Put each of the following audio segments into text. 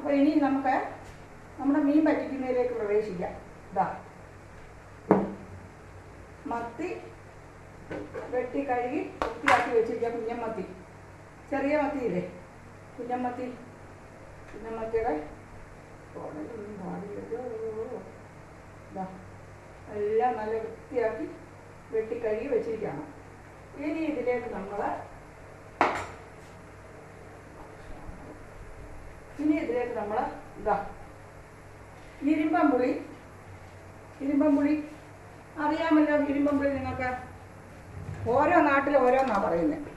അപ്പോൾ ഇനി നമുക്ക് നമ്മുടെ മീൻ പറ്റിക്കുന്നതിലേക്ക് പ്രവേശിക്കാം. ഇതാ മത്തി വെട്ടി കഴുകി വൃത്തിയാക്കി വെച്ചിരിക്കാം. കുഞ്ഞമ്മത്തി, ചെറിയ മത്തിയില്ലേ, കുഞ്ഞമ്മത്തിയുടെ ഉടലൊന്നും പാടില്ലല്ലോ. ഇതാ എല്ലാം നല്ല വൃത്തിയാക്കി വെട്ടി കഴുകി വെച്ചിരിക്കണം. ഇനി ഇതിലേക്ക് നമ്മൾ ഇതാ ഇരുമ്പമ്പുളി അറിയാമല്ലോ. ഇരുമ്പമ്പുളി നിങ്ങൾക്ക് ഓരോ നാട്ടിൽ ഓരോന്നാണ് പറയുന്നത്.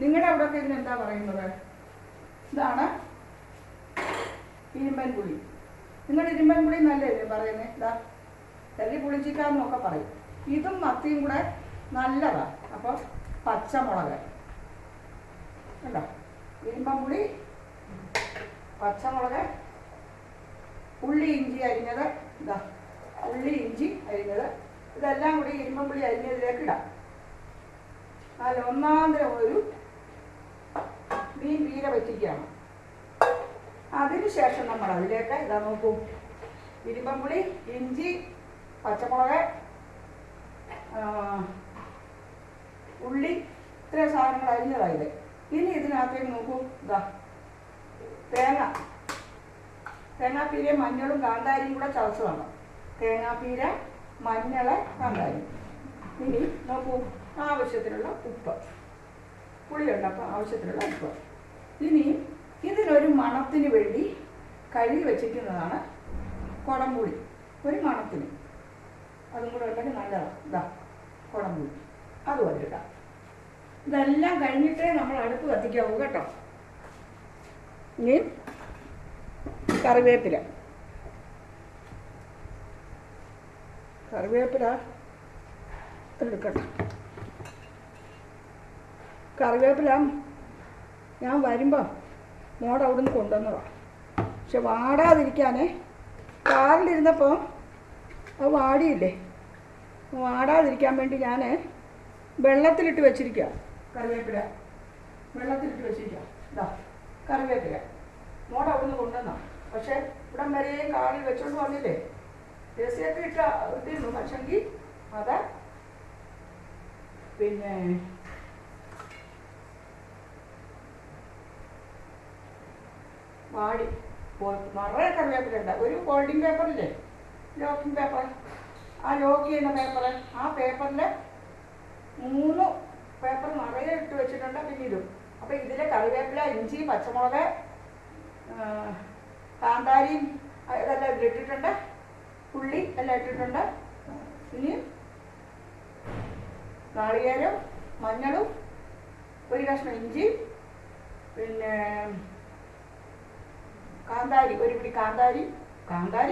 നിങ്ങളുടെ അവിടെയൊക്കെ ഇതിനെന്താ പറയുന്നത്? ഇതാണ് ഇരുമ്പൻ പുളി. നിങ്ങൾ ഇരുമ്പൻ പുളി നല്ലതല്ലേ പറയുന്നത്? ഇതാ തല്ലി പുളിച്ചിക്കാന്നൊക്കെ പറയും. ഇതും മത്തിയും കൂടെ നല്ലതാണ്. അപ്പോൾ പച്ചമുളക് കണ്ടോ, ഇരുമ്പൻ പുളി, പച്ചമുളക്, ഉള്ളി ഇഞ്ചി അരിഞ്ഞത്, ഇതാ ഉള്ളി ഇഞ്ചി അരിഞ്ഞത്, ഇതെല്ലാം കൂടി ഇരുമ്പുള്ളി അരിഞ്ഞതിലേക്ക് ഇടാം. അതിൽ ഒന്നാന്തരം ഒരു മീൻ പീര പറ്റിക്കുകയാണ്. അതിനുശേഷം നമ്മൾ അതിലേക്ക് ഇതാ നോക്കൂ, ഇരുമ്പുള്ളി, ഇഞ്ചി, പച്ചമുളക്, ഉള്ളി, ഇത്രയും സാധനങ്ങൾ അരിഞ്ഞതായത്. ഇനി ഇതിനകത്തേക്ക് നോക്കൂ, ഇതാ തേങ്ങാപ്പീരയും മഞ്ഞളും കാന്താരിയും കൂടെ ചതച്ചതാണ്. തേങ്ങാപ്പീര, മഞ്ഞൾ, കാന്താരി. ഇനി നോക്കൂ, ആവശ്യത്തിനുള്ള ഉപ്പ്, പുളിയുണ്ട്, അപ്പോൾ ആവശ്യത്തിനുള്ള ഉപ്പ്. ഇനി ഇതിനൊരു മണത്തിന് വേണ്ടി കഴുകി വെച്ചിരിക്കുന്നതാണ് കുടംപുളി. ഒരു മണത്തിന് അതും കൂടെ ഉണ്ടെങ്കിൽ നല്ലതാണ്. ഇതാ കുടംപുളി, അതുപോലെ ഇടാം. ഇതെല്ലാം കഴിഞ്ഞിട്ടേ നമ്മൾ അടുപ്പ് കത്തിക്കാവൂ കേട്ടോ. ഇനി കറിവേപ്പില എടുക്കട്ടെ. കറിവേപ്പില ഞാൻ വരുമ്പോൾ മോടെ അവിടെ നിന്ന് കൊണ്ടുവന്നതാണ്. പക്ഷെ വാടാതിരിക്കാനേ, കാറിലിരുന്നപ്പോൾ അത് വാടിയില്ലേ, വാടാതിരിക്കാൻ വേണ്ടി ഞാൻ വെള്ളത്തിലിട്ട് വെച്ചിരിക്കുക. കറിവേപ്പില വെള്ളത്തിലിട്ട് വെച്ചിരിക്കുക. ഇതാ കറിവേപ്പില മോടെ അവിടെ നിന്ന് കൊണ്ടുവന്നാണ്. പക്ഷെ ഇവിടം വരെയും കാറിൽ വെച്ചോണ്ട് വന്നില്ലേ, രസിയൊക്കെ ഇട്ടിരുന്നു. പക്ഷെങ്കിൽ അത് പിന്നെ വാടി നിറയെ കറിവേപ്പിലുണ്ട്. ഒരു ഫോൾഡിങ് പേപ്പറില്ലേ, ലോക്കിംഗ് പേപ്പർ, ആ ലോക്ക് ചെയ്യുന്ന പേപ്പർ, ആ പേപ്പറിൽ 3 പേപ്പർ നിറയെ ഇട്ട് വെച്ചിട്ടുണ്ട്. പിന്നെ ഇതും. അപ്പോൾ ഇതിലെ കറിവേപ്പില, ഇഞ്ചി, പച്ചമുളക്, കാന്താരിയും ഇതെല്ലാം ഇതിലിട്ടിട്ടുണ്ട്, ഉള്ളി എല്ലാം ഇട്ടിട്ടുണ്ട്. ഇനി നാളികേരം, മഞ്ഞളും, ഒരു കഷ്ണം ഇഞ്ചി, പിന്നെ കാന്താരി, ഒരു പിടി കാന്താരി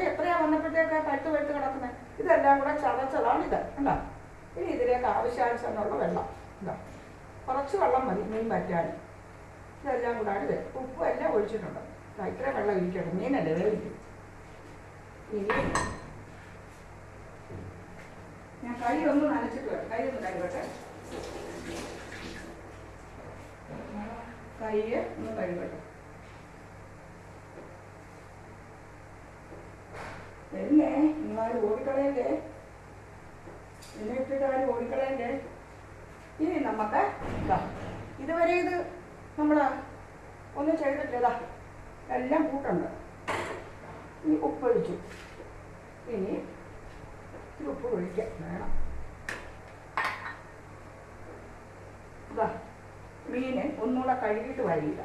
എത്രയാണ് വന്നപ്പോഴത്തേക്ക് പഴുത്ത് കിടക്കുന്നത്. ഇതെല്ലാം കൂടെ ചതച്ചതാണ് ഇത്. കണ്ടോ? ഇനി ഇതിലേക്ക് ആവശ്യാനുസരണമുള്ള വെള്ളം, ഇതാ കുറച്ച് വെള്ളം മതി മീൻ പറ്റാൻ. ഇതെല്ലാം കൂടാണ് ഇത്. ഉപ്പും എല്ലാം ഒഴിച്ചിട്ടുണ്ട്. ഇത്ര വെള്ളം ഇരിക്കട്ടെ, മീനല്ലേ വേവിക്കും. ഇനി ഞാൻ കൈ ഒന്ന് നനച്ചിട്ട് വരാം. കൈ ഒന്ന് കഴുകട്ടെ. കൈ ഒന്ന് കഴുകട്ടെ. എന്നെ നിങ്ങളാരും ഓടിക്കളയല്ലേ, എന്നെ ഇട്ടിട്ട് ആരും ഓടിക്കളയല്ലേ. ഇനി നമുക്ക് ഇതാ ഇതുവരെ ഇത് നമ്മൾ ഒന്നും ചെയ്തിട്ടില്ല. എല്ലാം കൂട്ടുണ്ട്. ഇനി ഉപ്പൊഴിച്ചു. ഇനി ഉപ്പ് ഒഴിക്കാൻ വേണം. ഇതാ മീന് ഒന്നുകൂടെ കഴുകിയിട്ട് വരില്ല.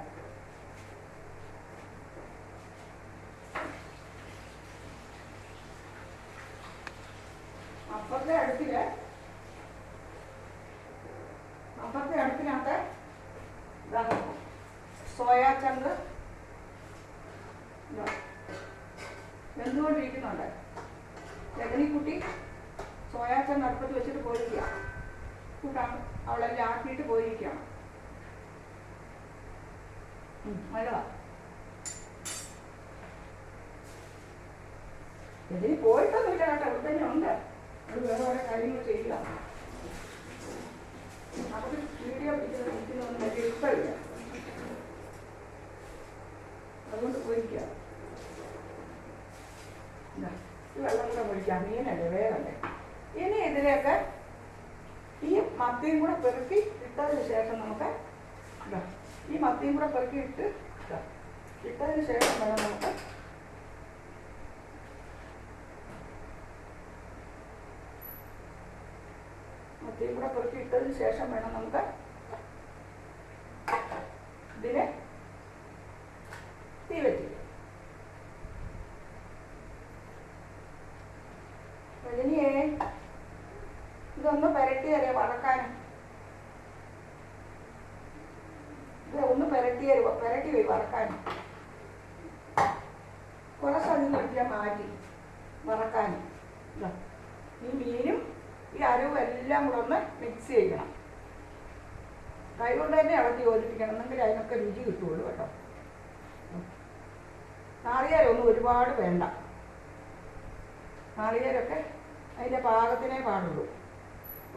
അപ്പുറത്തെ അടുപ്പിനകത്ത് സോയാ ചങ്ക് വെന്തുകൊണ്ടിരിക്കുന്നുണ്ട്. രജനിക്കുട്ടി സോയാ ചങ്ക് അടുപ്പത്ത് വെച്ചിട്ട് പോയിരിക്കുക. കൂട്ടാണ് അവളെല്ലാം ആക്കിയിട്ട് പോയിരിക്കുകയാണ്. നല്ലതാ. രജനി പോയിട്ടൊന്നുമില്ല കേട്ടോ, ഇവിടെ തന്നെ ഉണ്ട്. അത് വേറെ ഓരോ കാര്യങ്ങൾ ചെയ്യുക. അവർക്ക് വീഡിയോ പിടിക്കുന്നതൊന്നും വലിയ ഇഷ്ടമില്ല. അതുകൊണ്ട് പോയി വെള്ളം കൂടെ ഒഴിക്കാം, മീനല്ലേ വേഗമല്ലേ. ഇനി ഇതിലേക്ക് ഈ മത്തിയും കൂടെ പെറുക്കി ഇട്ടതിന് ശേഷം നമുക്ക് ഈ മത്തിയും കൂടെ പെറുക്കി ഇട്ടതിന് ശേഷം വേണം നമുക്ക് മത്തിയും കൂടെ പെറുക്കി ഇട്ടതിന് ശേഷം വേണം നമുക്ക് ഇതിനെ തീ വെച്ചിരിക്കും. രജനിയേ, ഇതൊന്ന് പുരട്ടിയറിയോ വറക്കാനും, ഇത് ഒന്ന് പുരട്ടി പോയി വറക്കാനും, കുറച്ചധികം എടുക്കാൻ മാറ്റി വറക്കാനും. ഈ മീനും ഈ അരവും എല്ലാം കൂടെ ഒന്ന് മിക്സ് ചെയ്യണം. കൈ കൊണ്ട് തന്നെ ഇളക്കി യോജിപ്പിക്കണം, എന്നെങ്കിൽ അതിനൊക്കെ രുചി കിട്ടുള്ളൂ കേട്ടോ. നാളികേരമൊന്നും ഒരുപാട് വേണ്ട, നാളികേരമൊക്കെ അതിൻ്റെ പാകത്തിനേ പാടുള്ളൂ.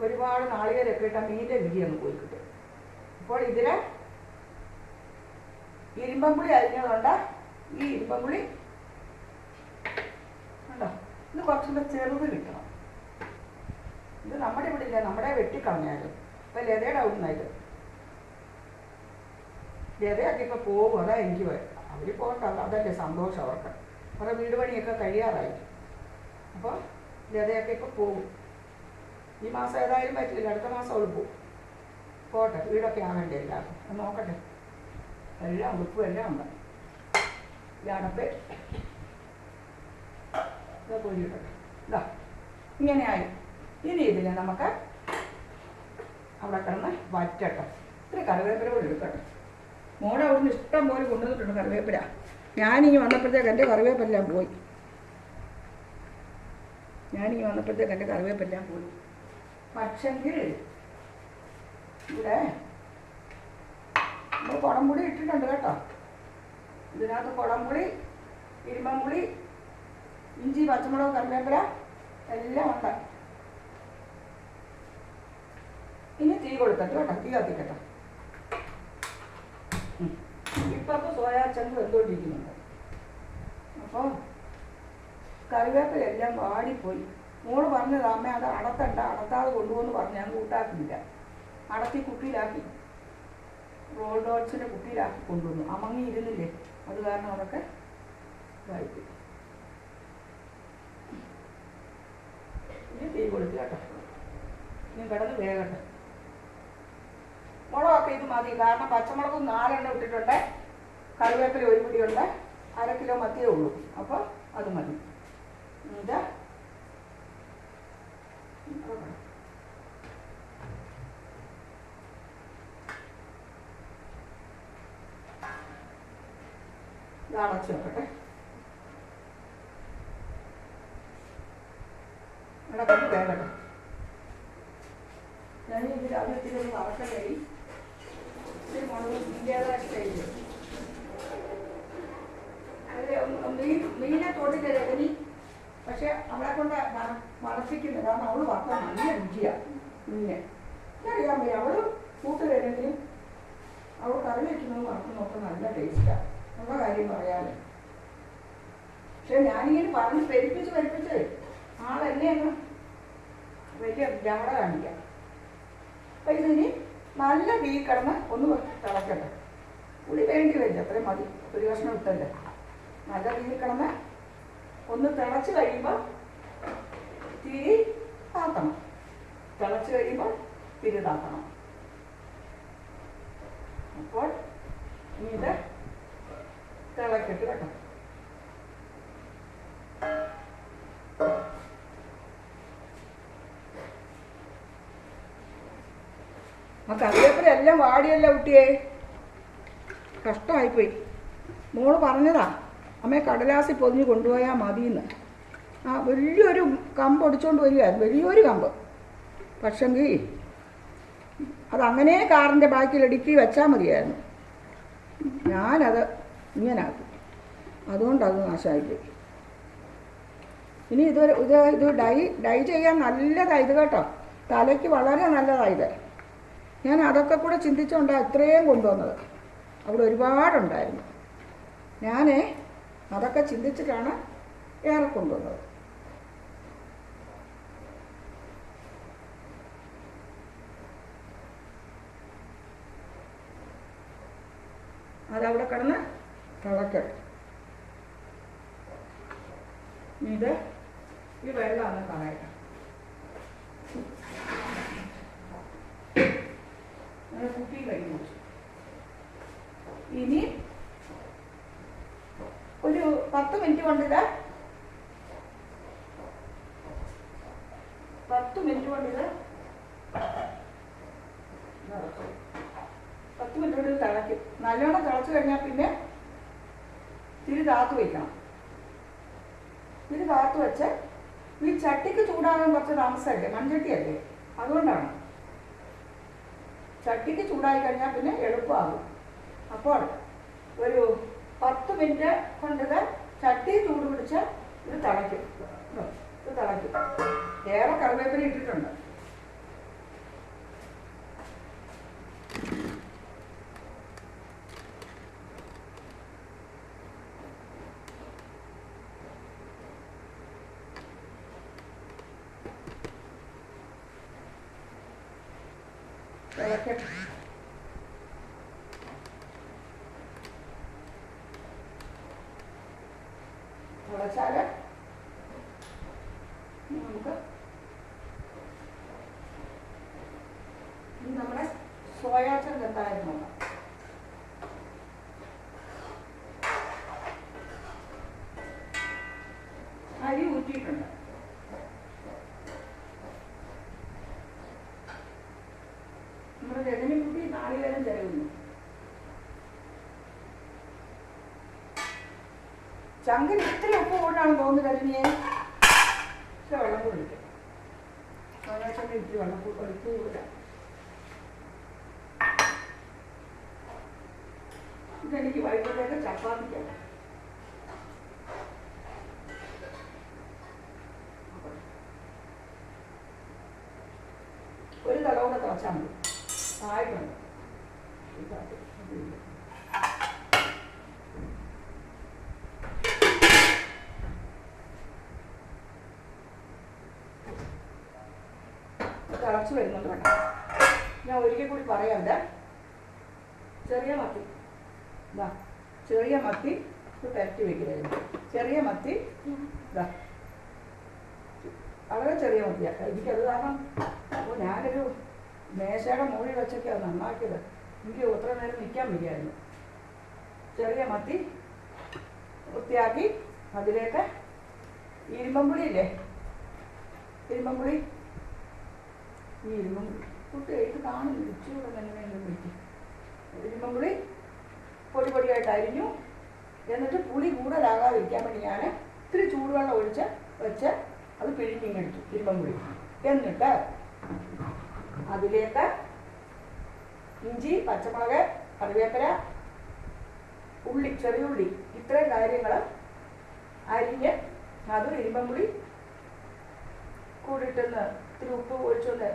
ഒരുപാട് നാളികേരമൊക്കെ ഇട്ടാൽ മീൻ്റെ രുചി ഒന്ന് പോയി കിട്ടും. അപ്പോൾ ഇതിൽ ഇരുമ്പമ്പുളി അരിഞ്ഞതുകൊണ്ട് ഈ ഇരുമ്പമ്പുളി ഉണ്ടോ, ഇത് കുറച്ചുകൂടെ ചെറുത് കിട്ടണം. ഇത് നമ്മുടെ ഇവിടെ ഇല്ല, നമ്മുടെ വെട്ടിക്കളഞ്ഞാലും. ഇപ്പം ലതയുടെ അവിടുന്നായിട്ട് ലതയൊക്കെ ഇപ്പം പോകും, അതാ എനിക്ക് അവർ പോകണ്ട, അതല്ലേ സന്തോഷം അവർക്ക്. അവരുടെ വീട് പണിയൊക്കെ കഴിയാറായി. അപ്പോൾ ലതയൊക്കെ ഇപ്പം പോകും. ഈ മാസം ഏതായാലും പറ്റില്ല, അടുത്ത മാസം അവൾ പോകും. പോട്ടെ, വീടൊക്കെ ആകണ്ടേ എല്ലാവർക്കും, നോക്കട്ടെ. എല്ലാം ഉടുപ്പും എല്ലാം ഉണ്ട്. ഇയാണപ്പേ ഇതാ പൊരിയിട്ടെ, ഇതാ ഇങ്ങനെയായി. ഇനി ഇതിനെ നമുക്ക് അവിടെ കിടന്ന് വറ്റട്ടെ. ഇത്തിരി കറിവേപ്പില കൂടി എടുക്കട്ടെ. മോടെ അവിടുന്ന് ഇഷ്ടം പോലെ കൊണ്ടുവന്നിട്ടുണ്ട് കറിവേപ്പില. ഞാനിങ്ങി വന്നപ്പോഴത്തേക്ക് എൻ്റെ കറിവേപ്പെല്ലാം പോയി. എൻ്റെ കറിവേപ്പെല്ലാം പോയി. പക്ഷെങ്കിൽ ഇവിടെ നമ്മൾ കുടംപുളി ഇട്ടിട്ടുണ്ട് കേട്ടോ. ഇതിനകത്ത് കുടംപുളി, ഇരുമ്പമ്പുളി, ഇഞ്ചി, പച്ചമുളക്, കറിവേപ്പില എല്ലാം ഉണ്ട്. ഇനി തീ കൊടുക്കട്ടെ കേട്ടോ, തീ കത്തിക്കട്ടെ. ഇപ്പം സോയാ ചങ്ക് വെന്തുകൊണ്ടിരിക്കുന്നുണ്ട്. അപ്പോൾ കറിവേപ്പില എല്ലാം വാടിപ്പോയി. മോള് പറഞ്ഞത് അമ്മ അത് അടത്തണ്ട, അടത്താതെ കൊണ്ടുപോകുന്നു പറഞ്ഞ് ഞാൻ കൂട്ടാക്കിയില്ല. അടത്തി കുട്ടിയിലാക്കി, റോൾ ഡോട്ട്സിൻ്റെ കുട്ടിയിലാക്കി കൊണ്ടുവന്നു. അമങ്ങി ഇരുന്നില്ലേ, അത് കാരണം അതൊക്കെ ഇതായിപ്പോയി. ഇനി തീ കൊടുത്തു കേട്ടോ, ഇനി കിടന്ന് വേഗട്ടെ. മുളകൊക്കെ ഇത് മതി, കാരണം പച്ചമുളക് 4 ഇട്ടിട്ടുണ്ട്, കറിവേപ്പില 1 പിടിയുണ്ട്, 1/2 കിലോ മത്തിയേ ഉള്ളൂ. അപ്പോൾ അത് മതി. ഇതാ ഇത് അടച്ചു വെക്കട്ടെ. ഇവിടെ കൊണ്ട് വേഗട്ടെ. ഞാൻ ഇതിൽ അതിൽ ഒന്ന് വറക്കം കഴിയും. ഇത്തിരി മുളക് ഇന്ത്യതായിട്ട് കഴിയും. മീനെ തൊട്ടില്ല രജനി, പക്ഷെ അവളെ കൊണ്ട് മറപ്പിക്കുന്നത്, കാരണം അവള് വറുത്ത നല്ല രുചിയാണ് മീനെ. അറിയാൻ വയ്യ, അവള് കൂട്ടുകഴിഞ്ഞെങ്കിലും അവൾ കറി വയ്ക്കുന്നത് വറുത്ത് നല്ല ടേസ്റ്റാണ്. ഉള്ള കാര്യം പറയാതെ. പക്ഷെ ഞാനിങ്ങനെ പറഞ്ഞ് പെരുപ്പിച്ച് ആളെന്നെ അങ്ങ് വലിയ ജാട കാണിക്കാം. അപ്പം ഇതിന് നല്ല തീ കിടന്ന് ഒന്ന് തിളക്കട്ടെ. പുളി വേണ്ടി വരില്ല, അത്രയും മതി, ഒരു കഷ്ണം ഇട്ടല്ലേ. നല്ല തീ കിടന്ന് ഒന്ന് തിളച്ച് കഴിയുമ്പോൾ തിരി താത്തണം. തിളച്ച് കഴിയുമ്പോൾ തിരി താത്തണം. അപ്പോൾ ഇനി ഇത് തിളക്കിട്ട് കേട്ടോ. ആ കറിവേപ്പില എല്ലാം വാടിയല്ല കുട്ടിയെ, കഷ്ടമായിപ്പോയി. മോള് പറഞ്ഞതാ അമ്മയെ കടലാസിൽ പൊതിഞ്ഞ് കൊണ്ടുപോയാൽ മതിയെന്ന്. ആ വലിയൊരു കമ്പ് ഒടിച്ചുകൊണ്ട് വരികയായിരുന്നു, വലിയൊരു കമ്പ്. പക്ഷെങ്കിൽ അതങ്ങനെ കാറിൻ്റെ ബാക്കിൽ ഇടുക്കി വെച്ചാൽ മതിയായിരുന്നു. ഞാനത് ഇങ്ങനാക്കി, അതുകൊണ്ടത് നാശമായിപ്പോയി. ഇനി ഇത് ഡൈ ചെയ്യാൻ നല്ലതാണ് ഇത് കേട്ടോ, തലയ്ക്ക് വളരെ നല്ലതാണ് ഇത്. ഞാൻ അതൊക്കെ കൂടെ ചിന്തിച്ചുകൊണ്ടാണ് ഇത്രയും കൊണ്ടുവന്നത്. അവിടെ ഒരുപാടുണ്ടായിരുന്നു. ഞാൻ അതൊക്കെ ചിന്തിച്ചിട്ടാണ് ഏറെ കൊണ്ടുവന്നത്. അതവിടെ കിടന്ന് തിളക്കട്ടെ. ഇത് ഈ വെള്ളം ഒന്ന് കളയട്ടെ. അങ്ങനെ കുട്ടി കഴിഞ്ഞു. ഇനി ഒരു 10 മിനിറ്റ് കൊണ്ടിത് 10 മിനിറ്റ് കൊണ്ട് തിളയ്ക്കും. നല്ലോണം തിളച്ച് കഴിഞ്ഞാൽ പിന്നെ തിരി താത്ത് വയ്ക്കണം. തിരി താത്ത് വെച്ച് ഈ ചട്ടിക്ക് ചൂടാകാൻ കുറച്ച് താമസമല്ലേ, മൺചട്ടിയല്ലേ, അതുകൊണ്ടാണ്. ചട്ടിക്ക് ചൂടായി കഴിഞ്ഞാൽ പിന്നെ എളുപ്പമാകും. അപ്പോൾ ഒരു 10 മിനിറ്റ് കൊണ്ടിത് ചട്ടി ചൂട് പിടിച്ച് ഇത് തിളയ്ക്കും. ഇത് തിളയ്ക്കും. ഏറെ കറിവേപ്പില ഇട്ടിട്ടുണ്ട്. തിളയ്ക്കട്ടെ. തിളച്ചാൽ നമുക്ക് നമ്മുടെ സോയാ ചങ്ക് എന്തായാലും നോക്കാം. അരി ഊറ്റിയിട്ടുണ്ട്. നമ്മുടെ രജനിക്കുട്ടി നാളികേരം തരുന്നു. ചങ്കിന് ഇത്തിരി ഉപ്പ് കൊണ്ടാണ് തോന്നുന്നത് രജനിയെ. ഇച്ചിരി വെള്ളം കൊടുക്കും. സോയാച്ചങ്ക് ഇത്തിരി വെള്ളം ഒഴിക്കൂല. ഇതെനിക്ക് വൈകിട്ടേക്ക് ചപ്പാത്തിക്കാണ്. ഒരു തല കൂടെ തിളച്ചാൽ മതി. ആയിട്ടുണ്ട്. തിളച്ച് വരുന്നുണ്ട് കേട്ടോ. ഞാൻ ഒരിക്കൽ കൂടി പറയാം. ഇത് ചെറിയ മത്തി, ഇതാ ചെറിയ മത്തി പെരട്ടി വെക്കുന്നത്. ചെറിയ മത്തി ഇതാ വളരെ ചെറിയ മത്തിയാണ്. എനിക്കത് കാരണം അപ്പോൾ ഞാനൊരു മേശയുടെ മുകളിൽ വെച്ചൊക്കെയാണ് നന്നാക്കിയത്. എനിക്ക് ഒത്ര നേരം നിൽക്കാൻ വയ്യായിരുന്നു. ചെറിയ മത്തി വൃത്തിയാക്കി അതിലേക്ക് ഇരുമ്പമ്പുളിയില്ലേ, ഇരുമ്പമ്പുളി, ഈ ഇരുമ്പമ്പുളി കുട്ടി എഴുത്ത് കാണുന്നു. ഇച്ചിരി തന്നെ വിളിക്കും. ഇരുമ്പമ്പുളി പൊടി പൊടിയായിട്ട് അരിഞ്ഞു. എന്നിട്ട് പുളി കൂടുതലാകാതിരിക്കാൻ വേണ്ടി ഞാൻ ഇത്തിരി ചൂടുവെള്ളം ഒഴിച്ച് വെച്ച് അത് പിഴിഞ്ഞിങ്ങെടുത്തു ഇരുമ്പമ്പുളി. എന്നിട്ട് അതിലേക്ക് ഇഞ്ചി, പച്ചമുളക്, കറിവേപ്പില, ഉള്ളി, ചെറിയ ഉള്ളി, ഇത്രയും കാര്യങ്ങൾ അരിഞ്ഞ് അതും ഇരുമ്പമ്പുളി കൂടിയിട്ടൊന്ന് ഇത്തിരി ഉപ്പ് ഒഴിച്ചൊന്ന്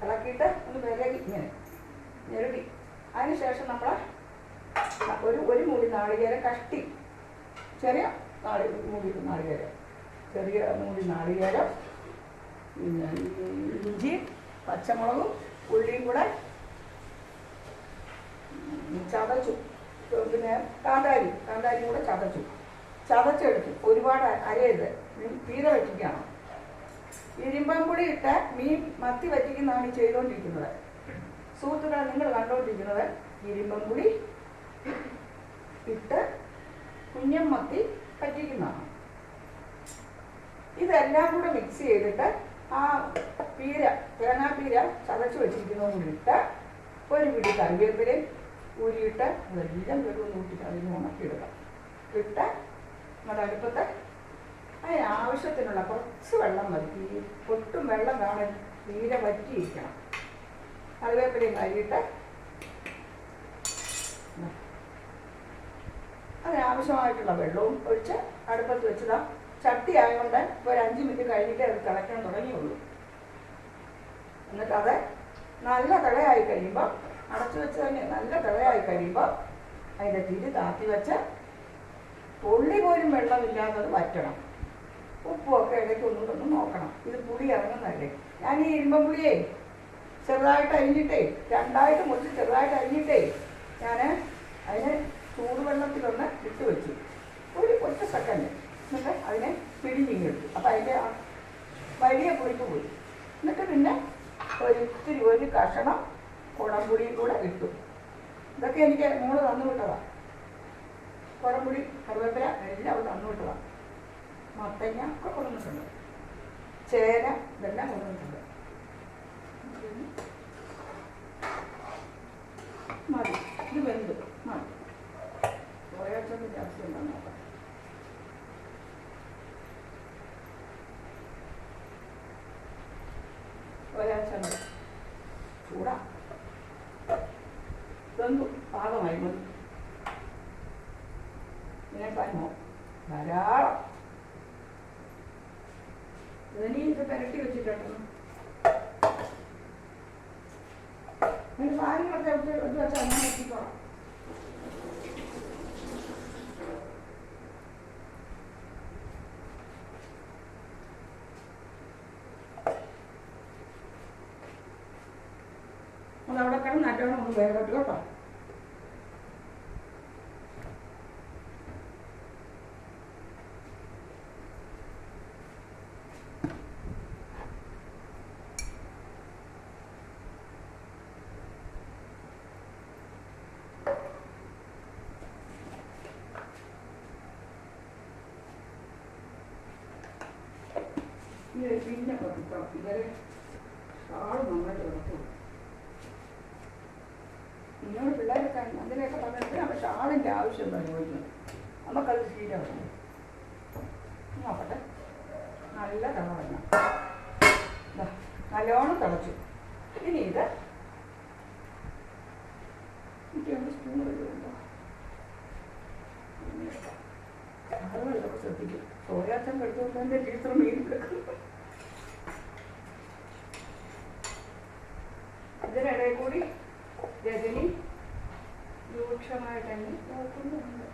ഇളക്കിയിട്ട് ഒന്ന് വിലകി ഇങ്ങനെ ഞെരുടി. അതിനുശേഷം നമ്മൾ ഒരു മൂടി നാളികേരം കഷ്ടി, ചെറിയ മൂടി നാളികേരം, ചെറിയ മൂടി നാളികേരം, പിന്നെ ഇഞ്ചി, പച്ചമുളകും ഉള്ളിയും കൂടെ ചതച്ചു. പിന്നെ കാന്താരിയും കൂടെ ചതച്ചെടുത്തു. ഒരുപാട് അരയരുത്, തീര വറ്റിക്കണം. ഇരുമ്പമ്പുളി ഇട്ട മീൻ മത്തി വറ്റിക്കുന്നതാണ് ഈ ചെയ്തുകൊണ്ടിരിക്കുന്നത്. സുഹൃത്തുക്കളെ, നിങ്ങൾ കണ്ടുകൊണ്ടിരിക്കുന്നത് ഇരുമ്പമ്പുളി ഇട്ട് കുഞ്ഞൻ മത്തി പറ്റിക്കുന്നതാണ്. ഇതെല്ലാം കൂടെ മിക്സ് ചെയ്തിട്ട് ആ തേങ്ങാപ്പീര ചതച്ച് വെച്ചിരിക്കുന്നതും കൂടി ഇട്ട് ഒരു പിടി കറിവേപ്പിലയും ഊരിയിട്ട് അതെല്ലാം വെറും കൂട്ടിയിട്ട് അതിന് ഉണക്കിയിടുക. ഇട്ട് നമ്മുടെ അടുപ്പത്ത് അതിന് ആവശ്യത്തിനുള്ള കുറച്ച് വെള്ളം മതി. ഒട്ടും വെള്ളം കാണാൻ തീരെ വറ്റിയിരിക്കണം. കറിവേപ്പിലയും കഴുകിയിട്ട് അതിനാവശ്യമായിട്ടുള്ള വെള്ളവും ഒഴിച്ച് അടുപ്പത്ത് വെച്ചതാ. ചട്ടി ആയതുകൊണ്ട് ഇപ്പോൾ ഒരു 5 മിനിറ്റ് കഴിഞ്ഞിട്ട് അത് തിളയ്ക്കാൻ തുടങ്ങിയുള്ളൂ. എന്നിട്ട് അത് നല്ല തിളയായി കഴിയുമ്പോൾ അടച്ചു വെച്ച് തന്നെ നല്ല തിളയായി കഴിയുമ്പോൾ അതിൻ്റെ തിരി താത്തി വെച്ച് തുള്ളി പോലും വെള്ളമില്ലാത്തത് വറ്റണം. ഉപ്പുമൊക്കെ ഇടയ്ക്ക് ഒന്നുകൊണ്ടൊന്ന് നോക്കണം. ഇത് പുളി ഇറങ്ങുന്നതല്ലേ. ഞാൻ ഈ ഇരുമ്പമ്പുളിയെ ചെറുതായിട്ട് അരിഞ്ഞിട്ടേ, രണ്ടായിട്ട് മുറിച്ച് ചെറുതായിട്ട് അരിഞ്ഞിട്ടേ ഞാൻ അതിന് അവൾ തന്നു വിട്ടതാണ്. കുടംപുളി, കറിവേപ്പില എല്ലാം അവൾ തന്നു വിട്ടതാണ്. മത്തങ്ങ ഒക്കെ കൊണ്ടുവന്നിട്ടുണ്ട്, ചേന ഇതെല്ലാം കൊണ്ടുവന്നിട്ടുണ്ട്. മതി, ഇത് വെന്ത് മതി. സോയാച്ചോറിൻ്റെ ജാസ്തി ഉണ്ടെന്ന് നോക്കാം. സോയാച്ചോറ് ചൂടാ വെന്തു, പാകമായി മതി. ഇതിനേക്കാളുമോ ധാരാളം ഇതിനി ഇത് പുരട്ടി വെച്ചിട്ടുണ്ടോ. അതിന് സാധനങ്ങളൊക്കെ ഇത് വെച്ചാൽ അങ്ങനെ എത്തിക്കോളാം. അതവിടെ കിടന്ന് നല്ലോണം ഒന്ന് വേഗം കേട്ടോ. പിന്നെ കിടക്കാം, ഇവരെ ആള് നന്നായിട്ട് കിടക്കും. നിന്നോട് പിള്ളേരൊക്കെ അതിനെയൊക്കെ പറഞ്ഞിട്ട് പക്ഷെ ആളിൻ്റെ ആവശ്യം എന്താ ചോദിക്കുന്നത്, നമുക്കത് ശീലമാണ്. നോക്കട്ടെ, നല്ല തിളവെണ്ണ നല്ലോണം തിളച്ചു. ഇനി ഇത് എനിക്ക് സ്പൂൺ വരുന്നുണ്ടോ, അത് ഇതൊക്കെ ശ്രദ്ധിക്കും. സോയാച്ചൻ എടുത്തുകൊണ്ട് എൻ്റെ ടീച്ചർ മീൻ എടുക്കും. ഇതിനിടയിൽ കൂടി രജനി രൂക്ഷമായിട്ട് തന്നെ നോക്കുന്നുണ്ട്.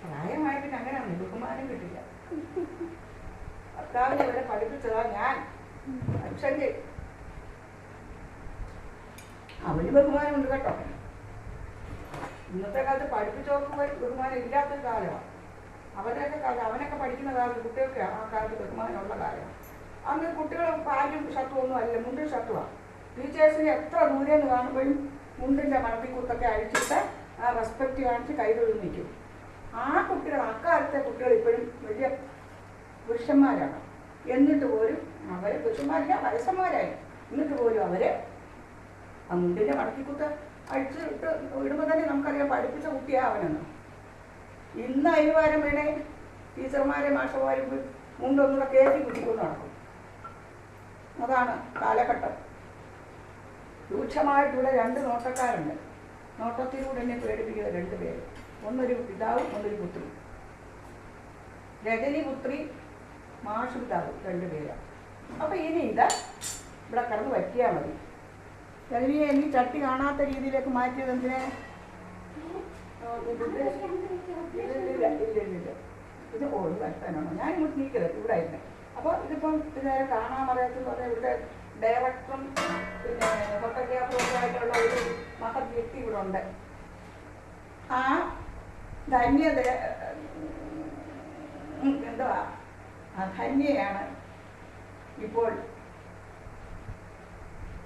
പ്രായമായിട്ട് അങ്ങനെയാണ്, ബഹുമാനം കിട്ടില്ല. ഭർത്താവിനെ ഇവിടെ പഠിപ്പിച്ചതാ ഞാൻ. അച്ഛൻ്റെ അവന് ബഹുമാനമുണ്ട് കേട്ടോ. ഇന്നത്തെ കാലത്ത് പഠിപ്പിച്ചവർക്ക് ബഹുമാനം ഇല്ലാത്തൊരു കാലമാണ്. അവരുടെയൊക്കെ കാലം, അവനൊക്കെ പഠിക്കുന്ന കാലത്ത് കുട്ടികൾക്ക് ആ കാലത്ത് ബഹുമാനമുള്ള കാലമാണ്. അന്ന് കുട്ടികൾ പാൻറ്റും ഷർട്ടും ഒന്നും അല്ല, മുണ്ടും ഷർട്ടുമാണ്. ടീച്ചേഴ്സിനെ എത്ര ദൂരെ നിന്ന് കാണുമ്പോഴും മുണ്ടിൻ്റെ മണപ്പിക്കുത്തൊക്കെ അഴിച്ചിട്ട് ആ റെസ്പെക്റ്റ് കാണിച്ച് കൈതൊഴിൽ നിൽക്കും. ആ കുട്ടികൾ, അക്കാലത്തെ കുട്ടികൾ ഇപ്പോഴും വലിയ പുരുഷന്മാരാണ്. എന്നിട്ട് പോലും അവർ പുരുഷന്മാരില്ല, വയസ്സന്മാരായി. എന്നിട്ട് പോലും അവർ ആ മുണ്ടിൻ്റെ മണപ്പിക്കുത്ത് അഴിച്ചിട്ട് ഇടുമ്പോൾ തന്നെ നമുക്കറിയാം പഠിപ്പിച്ച കുട്ടിയാണ് അവനെന്ന്. ഇന്ന് അയൽവാരം വേണേ ടീച്ചർമാരെ മാഷന്മാരും മുണ്ടൊന്നുകൂടെ കയറ്റി കുട്ടിക്കൊണ്ട് നടക്കും. അതാണ് കാലഘട്ടം. രൂക്ഷമായിട്ടുള്ള രണ്ട് നോട്ടക്കാരുണ്ട്. നോട്ടത്തിലൂടെ എന്നെ പേടിപ്പിക്കുന്ന രണ്ട് പേര്, ഒന്നൊരു പിതാവും ഒന്നൊരു പുത്രി. രജനി പുത്രി, മാഷ് പിതാവ്, രണ്ട് പേരാണ്. അപ്പം ഇനി ഇത് ഇവിടെ കിടന്ന് വയ്ക്കിയാൽ മതി. രജനിയെ എനിക്ക് ചട്ടി കാണാത്ത രീതിയിലേക്ക് മാറ്റിയത് എന്തിനെ? ഇല്ല ഇത് പോയി വരുത്താനാണോ? ഞാനിങ്ങോട്ട് നീക്കരുത്, ഇവിടെ ആയിരുന്നു. അപ്പോൾ ഇതിപ്പം നേരെ കാണാൻ പറയാത്തെന്ന് പറഞ്ഞാൽ ഇവിടെ ഡയറക്ടറും പിന്നെ ഫോട്ടോഗ്രാഫറും ആയിട്ടുള്ള ഒരു മഹത് വ്യക്തി ഇവിടെ ഉണ്ട്. ആ എന്തുവാ ആ ധന്യയാണ് ഇപ്പോൾ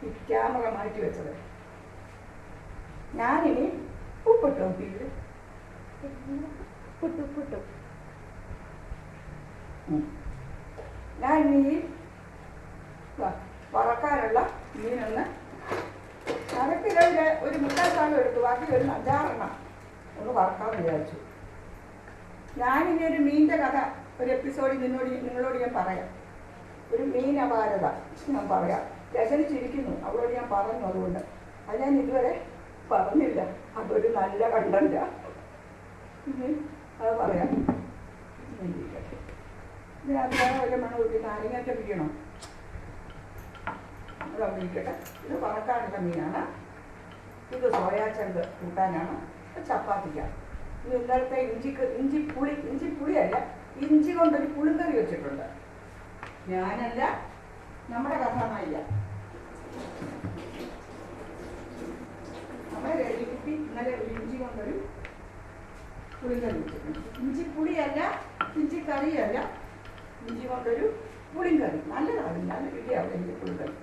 ഈ ക്യാമറ മാറ്റി വെച്ചത്. ഞാനിനി ഉപ്പിട്ടോ തീര് പുട്ടു ഞാനിനി വറക്കാനുള്ള മീനൊന്ന് അരക്കിലോയിലെ ഒരു മുക്കാൽ എടുത്തു, ബാക്കി ഒരു 5-6 ഒന്ന് വറക്കാമെന്ന് വിചാരിച്ചു. ഞാനിനി ഒരു മീനിൻ്റെ കഥ ഒരു എപ്പിസോഡിൽ നിങ്ങളോട് ഞാൻ പറയാം. ഒരു മീൻ അപാരത ഞാൻ പറയാം. രജനി ചിരിക്കുന്നു, അവളോട് ഞാൻ പറഞ്ഞു. അതുകൊണ്ട് അത് ഞാൻ ഇതുവരെ പറഞ്ഞില്ല. അതൊരു നല്ല കണ്ടന്റാണ്, അത് പറയാം. ഇതിനകത്ത് വേറെ വല്ല മണം ഒഴിച്ച് നാരങ്ങയൊക്കെ പിടിക്കണം. അതവിടെ ഇരിക്കട്ടെ. ഇത് വറക്കാനുള്ള മീനാണ്. ഇത് സോയാച്ചങ്ക് കൂട്ടാനാണ്, ചപ്പാത്തിക്കാണ്. ഇത് ഇന്നലത്തെ ഇഞ്ചിപ്പുളിയല്ല, ഇഞ്ചി കൊണ്ടൊരു പുളിങ്കറി വെച്ചിട്ടുണ്ട്. ഞാനല്ല, നമ്മുടെ കഥാനായില്ല, നമ്മുടെ രജനിക്കുട്ടി ഇന്നലെ ഒരു ഇഞ്ചി കൊണ്ടൊരു പുളിങ്കറി വെച്ചിട്ടുണ്ട്. ഇഞ്ചിപ്പുളിയല്ല, ഇഞ്ചിക്കറിയല്ല, ഇഞ്ചി കൊണ്ടൊരു പുളിങ്കറി. നല്ലതാണ്, നല്ല രുചിയാവും എനിക്ക് പുളിങ്കറി.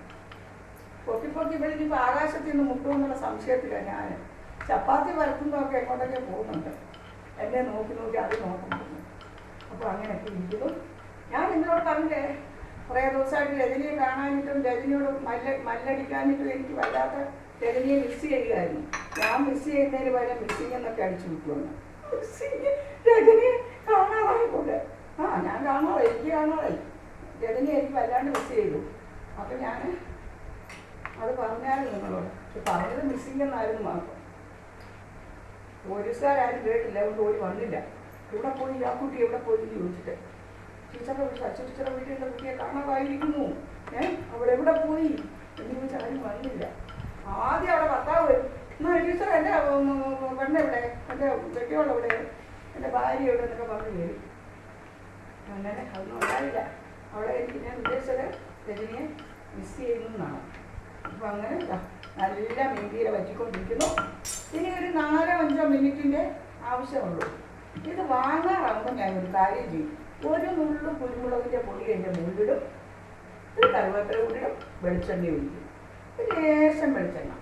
പൊക്കി ഇവിടെ ഇനിയിപ്പോൾ ആകാശത്തിൽ നിന്ന് മുട്ടുമെന്നുള്ള സംശയത്തിലാണ് ഞാൻ ചപ്പാത്തി പരത്തുന്നതൊക്കെ എങ്ങോട്ടൊക്കെ പോകുന്നുണ്ട്. എന്നെ നോക്കി നോക്കി അത് നോക്കുന്നുണ്ട്. അപ്പോൾ അങ്ങനെയൊക്കെ ഇരിക്കുന്നു. ഞാൻ നിങ്ങളോട് പറഞ്ഞില്ലേ, കുറേ ദിവസമായിട്ട് രജനിയെ കാണാനിട്ടും രജനിയോട് മല്ലടിക്കാനിട്ടും എനിക്ക് വല്ലാത്ത രജനിയെ മിസ് ചെയ്യുകയായിരുന്നു. ഞാൻ മിസ് ചെയ്യുന്നതിന് പകരം മിസ്സിങ് എന്നൊക്കെ അടിച്ചു വിട്ടുവന്നു. മിസ്സിങ് രജനിയെ കാണാറായിക്കൊണ്ട് ഞാൻ കാണാറായി, എനിക്ക് കാണാറായി. രജനിയെ എനിക്ക് വല്ലാണ്ട് മിസ് ചെയ്തു. അപ്പം ഞാൻ അത് പറഞ്ഞായിരുന്നു നിങ്ങളോട്. പറഞ്ഞത് മിസ്സിങ് എന്നായിരുന്നു മാത്രം. പോലീസുകാരും കേട്ടില്ല, അതുകൊണ്ട് ഓടി വന്നില്ല. ഇവിടെ പോയി ആ കുട്ടി എവിടെ പോയി ചോദിച്ചിട്ട് ടീച്ചറെ വിളിച്ചു, ടീച്ചറെ വീട്ടിലുള്ള കുട്ടിയെ കാണാതായിരിക്കുന്നു, അവിടെ എവിടെ പോയി എന്ന് ചോദിച്ചാൽ ആരും വന്നില്ല. ആദ്യം അവിടെ ഭർത്താവ് വരും, എന്നാൽ ടീച്ചർ എൻ്റെ പെണ്ണെവിടെ, എൻ്റെ കെട്ടിയോളെവിടെ, എൻ്റെ ഭാര്യ എവിടെ എന്നൊക്കെ പറഞ്ഞു വരും. അങ്ങനെ അതൊന്നും ഉണ്ടായില്ല. അവിടെ എനിക്ക് ഞാൻ ഉദ്ദേശിച്ചത് രജനിയെ മിസ് ചെയ്യുന്നു എന്നാണ്. അപ്പം അങ്ങനെ നല്ല മീൻകീര വറ്റിക്കൊണ്ടിരിക്കുന്നു. ഇനി ഒരു 4-5 മിനിറ്റിൻ്റെ ആവശ്യമുള്ളൂ. ഇത് വാങ്ങാറാകുമ്പോൾ ഞാനൊരു കാര്യം ചെയ്യും. ഒരു നുള്ളു കുരുമുളകിൻ്റെ പൊടി എൻ്റെ മുകളിലിടും, ഒരു കറിവേപ്പില കൂടിയിടും, വെളിച്ചെണ്ണ ഒഴിക്കും. ഒരു ലേശം വെളിച്ചെണ്ണ,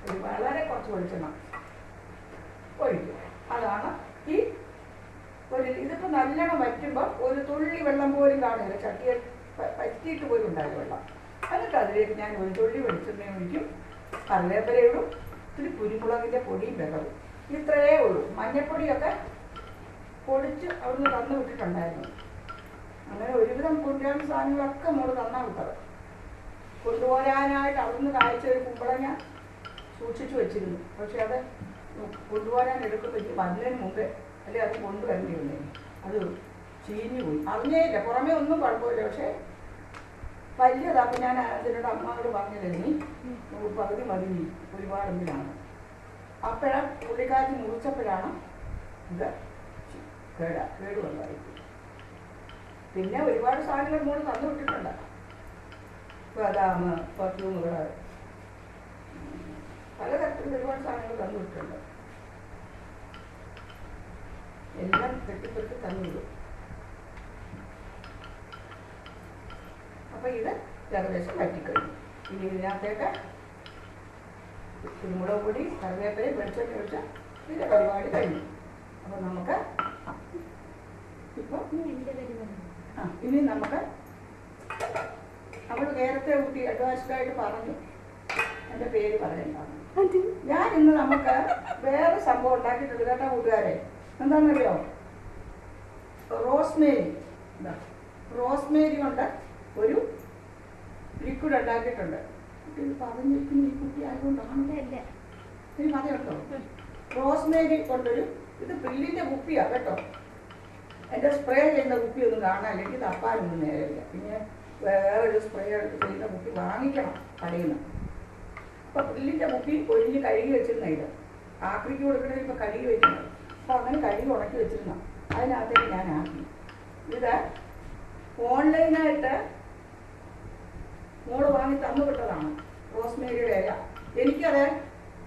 ഒരു വളരെ കുറച്ച് വെളിച്ചെണ്ണ ഒഴിക്കും. അതാണ് ഈ ഒരു ഇതിപ്പോൾ നല്ലോണം വറ്റുമ്പോൾ ഒരു തുള്ളി വെള്ളം പോലും കാണില്ല, ചട്ടിയിൽ പറ്റിയിട്ട് പോലും ഉണ്ടാകും വെള്ളം. എന്നിട്ട് അതിലേക്ക് ഞാൻ ഒരു തുള്ളി വെളിച്ചെണ്ണ ഒഴിക്കും, കറിവേപ്പിലയിടും, ഇത്തിരി കുരുമുളകിൻ്റെ പൊടിയും വെള്ളവും. ഇത്രയേ ഉള്ളൂ. മഞ്ഞൾപ്പൊടിയൊക്കെ പൊടിച്ച് അവിടുന്ന് തന്നു വിട്ടിട്ടുണ്ടായിരുന്നു. അങ്ങനെ ഒരുവിധം കൊണ്ടുവരുന്ന സാധനങ്ങളൊക്കെ മോള് തന്നാ വിട്ടത്. കൊണ്ടുപോരാനായിട്ട് അവിടുന്ന് കായ്ച്ച ഒരു കുമ്പളങ്ങ സൂക്ഷിച്ചു വെച്ചിരുന്നു. പക്ഷെ അത് കൊണ്ടുപോരാൻ എടുക്കുമ്പോൾ വന്നതിന് മുമ്പേ അല്ലെ അത് കൊണ്ടുവരേണ്ടി വന്നേ, അത് ചീഞ്ഞു പോയി. അറിഞ്ഞേയില്ല, പുറമേ ഒന്നും കുഴപ്പമില്ല. പക്ഷേ വലിയതാക്കി ഞാൻ അതിനോട് അമ്മയോട് പറഞ്ഞില്ലേ, നീ പകുതി മതി, ഒരുപാടെന്തിനാണ്. അപ്പോഴാണ് പുള്ളിക്കാരത്തി മുറിച്ചപ്പോഴാണ് ഇത് കേട് വന്നതായിരിക്കും. പിന്നെ ഒരുപാട് സാധനങ്ങൾ മോള് തന്നു വിട്ടിട്ടുണ്ട്. ബദാം, പെർഫ്യൂമുകൾ, പലതരത്തിലുള്ള ഒരുപാട് സാധനങ്ങൾ തന്നു വിട്ടിട്ടുണ്ട്. എല്ലാം പെട്ടിപ്പെട്ടി തന്നിടും. അപ്പം ഇത് ഏകദേശം വറ്റിക്കഴിഞ്ഞു. ഇനി ഇതിനകത്തേക്ക് കുരുമുളക് പൊടി, കറിവേപ്പിലയും വെളിച്ചെണ്ണ ഒഴിച്ചാൽ ഇതിൻ്റെ പരിപാടി കഴിഞ്ഞു. അപ്പം നമുക്ക് ഇപ്പം ഇനി നമുക്ക് നമ്മൾ നേരത്തെ കുട്ടി അഡ്വാൻസ്ഡായിട്ട് പറഞ്ഞു എൻ്റെ പേര് പറയണ്ടാണ്. ഞാൻ ഇന്ന് നമുക്ക് വേറെ സംഭവം ഉണ്ടാക്കിയിട്ടുണ്ട് കേട്ടോ കൂട്ടുകാരെ. എന്താണെന്നറിയോ? റോസ്മേരി കൊണ്ട് ഒരു ലിക്വിഡ് ഉണ്ടാക്കിയിട്ടുണ്ട്. ഇത് പറഞ്ഞിരിക്കുന്ന ഈ കുട്ടി ആയതുകൊണ്ടാണ്. ഇനി കഥയുണ്ടോ? റോസ്മേരി കൊണ്ടൊരു, ഇത് പ്രില്ലിൻ്റെ കുപ്പിയാണ് കേട്ടോ. എൻ്റെ സ്പ്രേ ചെയ്യുന്ന കുപ്പിയൊന്നും കാണാനില്ല, എനിക്ക് തപ്പാനൊന്നും നേരമില്ല. പിന്നെ വേറൊരു സ്പ്രേ ചെയ്യുന്ന കുപ്പി വാങ്ങിക്കണം കടയിൽ നിന്ന്. അപ്പോൾ പ്രില്ലിൻ്റെ കുപ്പി ഒഴിഞ്ഞ് കഴുകി വെച്ചിരുന്ന ഇത് ആക്രിക്ക് കൊടുക്കണമെങ്കിൽ ഇപ്പോൾ കഴുകി വെക്കുന്നത്. അപ്പോൾ അങ്ങനെ കഴുകി ഉണക്കി വെച്ചിരുന്ന അതിനകത്തേക്ക് ഞാൻ ആക്കി. ഇത് ഓൺലൈനായിട്ട് മോള് വാങ്ങി തന്നു വിട്ടതാണ്, റോസ്മേരിയുടെ ഇല. എനിക്കത്